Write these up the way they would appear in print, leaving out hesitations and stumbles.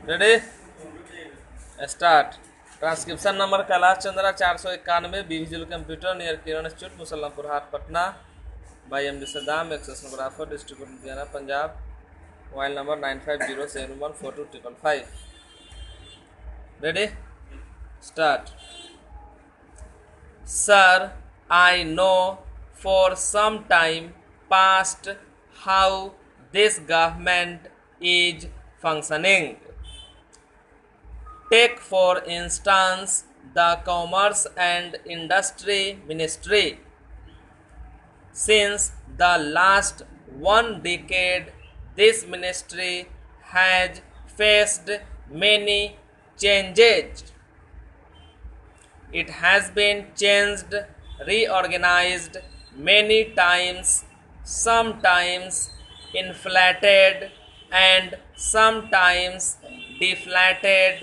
Ready start. Transcription number Kailash Chandra 491 visual computer near Kiran institute Musallampur Hat Patna by M D Saddam एक्सोग्राफर district Ludhiana Punjab. Mobile number 9507142555। Ready start. Sir, I know for some time past how this government is functioning. Take for instance the Commerce and Industry Ministry. Since the last 1 decade, this ministry has faced many changes. It has been changed, reorganized many times, sometimes inflated and sometimes deflated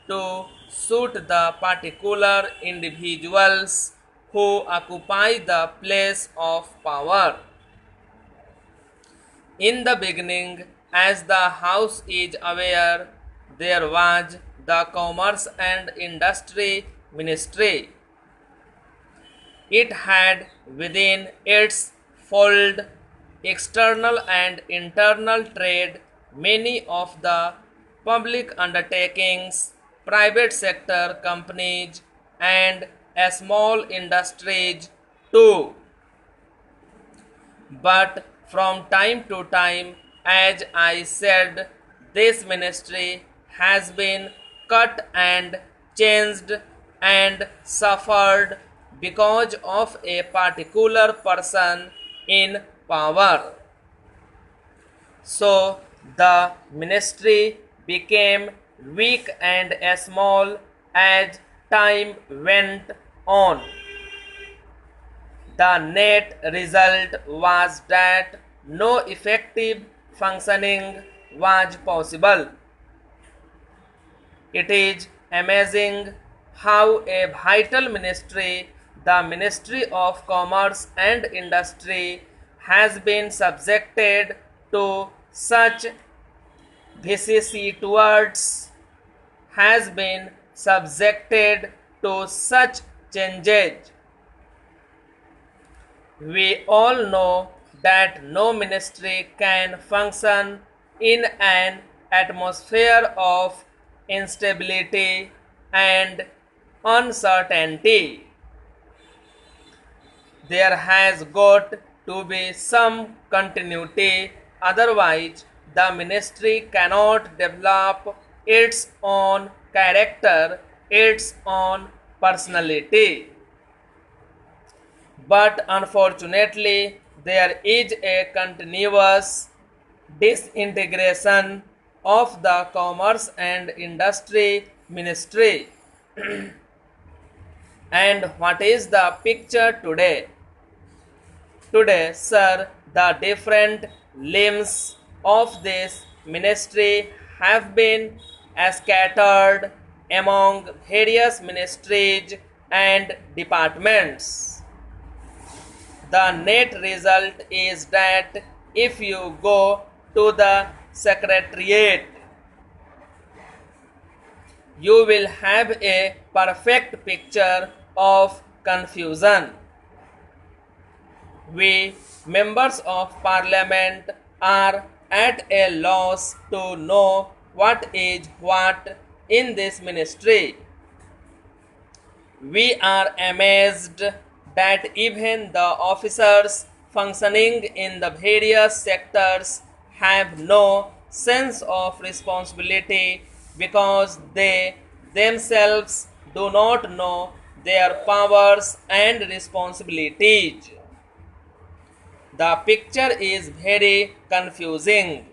to suit the particular individuals who occupy the place of power. In the beginning, as the House is aware, there was the Commerce and Industry Ministry. It had within its fold external and internal trade, many of the public undertakings, private sector companies, and small industries too. But from time to time, as I said, this ministry has been cut and changed and suffered because of a particular person in power. So the ministry became weak and small as time went on. The net result was that no effective functioning was possible. It is amazing how a vital ministry, the Ministry of Commerce and Industry, has been subjected to such vicissitudes, has been subjected to such changes. We all know that no ministry can function in an atmosphere of instability and uncertainty. There has got to be some continuity, otherwise the ministry cannot develop its own character, its own personality. But unfortunately, there is a continuous disintegration of the Commerce and Industry Ministry. And what is the picture today? Today, sir, the different limbs of this ministry have been scattered among various ministries and departments. The net result is that if you go to the secretariat, you will have a perfect picture of confusion. We members of parliament are at a loss to know what is what in this ministry. We are amazed that even the officers functioning in the various sectors have no sense of responsibility because they themselves do not know their powers and responsibilities. The picture is very confusing.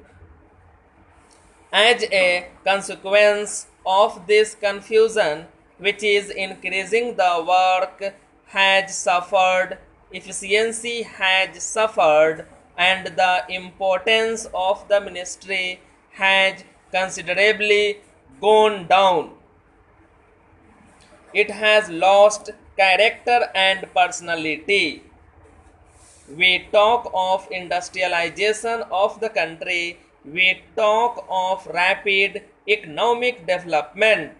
As a consequence of this confusion, which is increasing, the work has suffered, efficiency has suffered, and the importance of the ministry has considerably gone down. It has lost character and personality. We talk of industrialization of the country, we talk of rapid economic development.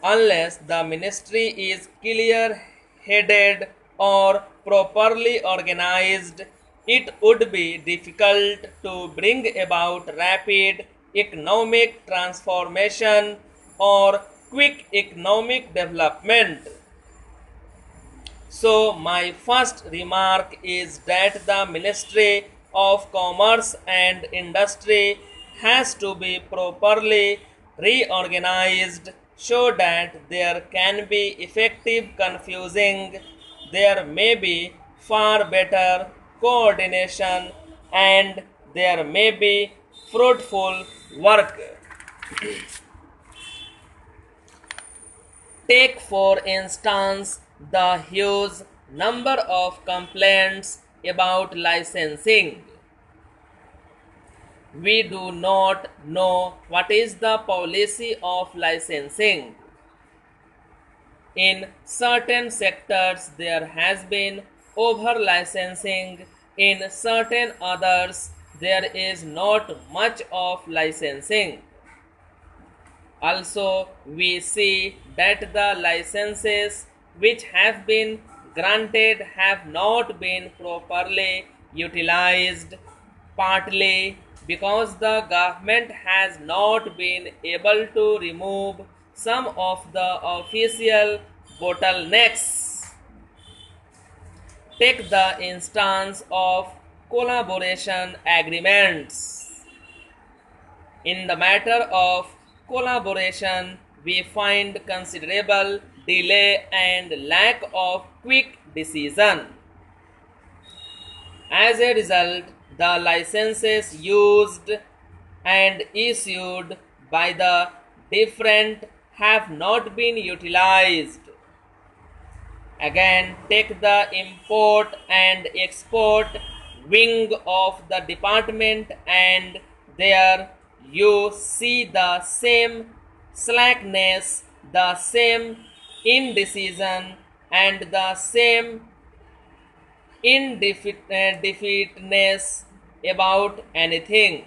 Unless the ministry is clear headed or properly organized, it would be difficult to bring about rapid economic transformation or quick economic development. So, my first remark is that the Ministry of Commerce and Industry has to be properly reorganized so that there can be effective confusing, there may be far better coordination, and there may be fruitful work. Take for instance the huge number of complaints about licensing. We do not know what is the policy of licensing. In certain sectors there has been over licensing, in certain others there is not much of licensing. Also, we see that the licenses which have been granted have not been properly utilized, partly because the government has not been able to remove some of the official bottlenecks. Take the instance of collaboration agreements. In the matter of collaboration, we find considerable delay and lack of quick decision. As a result, the licenses used and issued by the different have not been utilized. Again, take the import and export wing of the department, and there you see the same slackness, the same indecision, and the same indefiniteness about anything.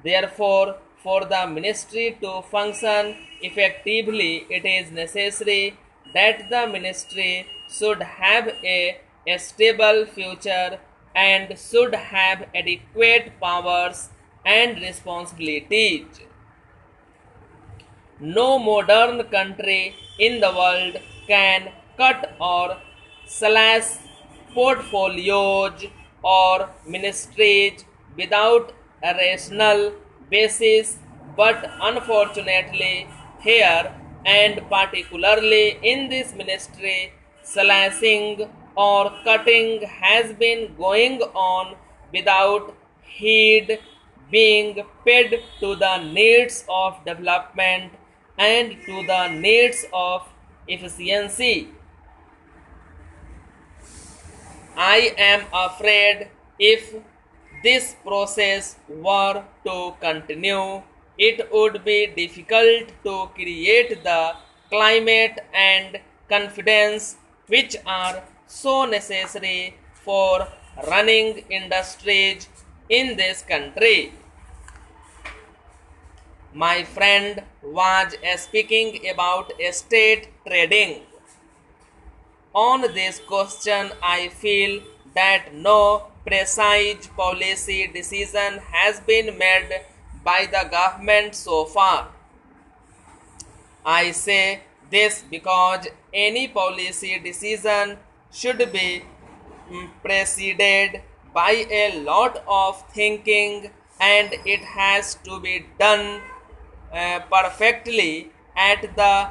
Therefore, for the ministry to function effectively, it is necessary that the ministry should have a stable future and should have adequate powers and responsibilities. No modern country in the world can cut or slash portfolios or ministries without a rational basis, but unfortunately here and particularly in this ministry, slashing or cutting has been going on without heed being paid to the needs of development and to the needs of efficiency. I am afraid if this process were to continue, it would be difficult to create the climate and confidence which are so necessary for running industries in this country. My friend was speaking about estate trading. On this question, I feel that no precise policy decision has been made by the government so far. I say this because any policy decision should be preceded by a lot of thinking, and it has to be done perfectly at the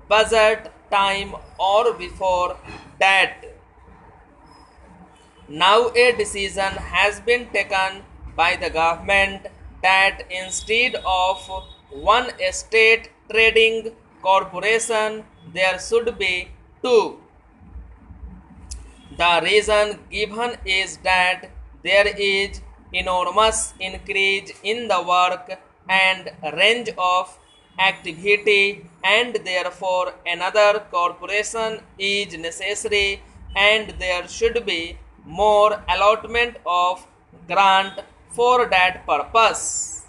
budget time or before that. Now a decision has been taken by the government that instead of one estate trading corporation there should be two. The reason given is that there is enormous increase in the work and range of activity, and therefore another corporation is necessary, and there should be more allotment of grant for that purpose.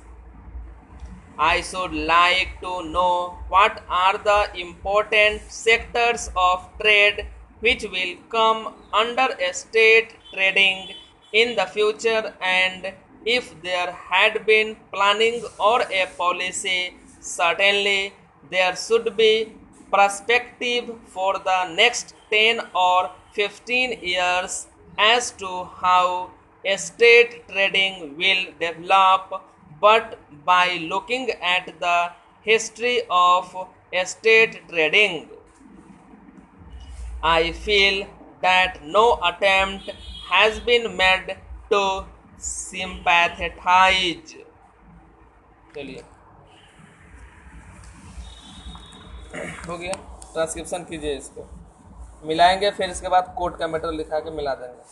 I should like to know what are the important sectors of trade which will come under estate trading in the future, and if there had been planning or a policy, certainly there should be perspective for the next 10 or 15 years as to how estate trading will develop. But by looking at the history of estate trading, I feel that no attempt has been made to sympathize. चलिए हो गया, transcription कीजिए, इसको मिलाएंगे, फिर इसके बाद code का मैटर लिखा के मिला देंगे.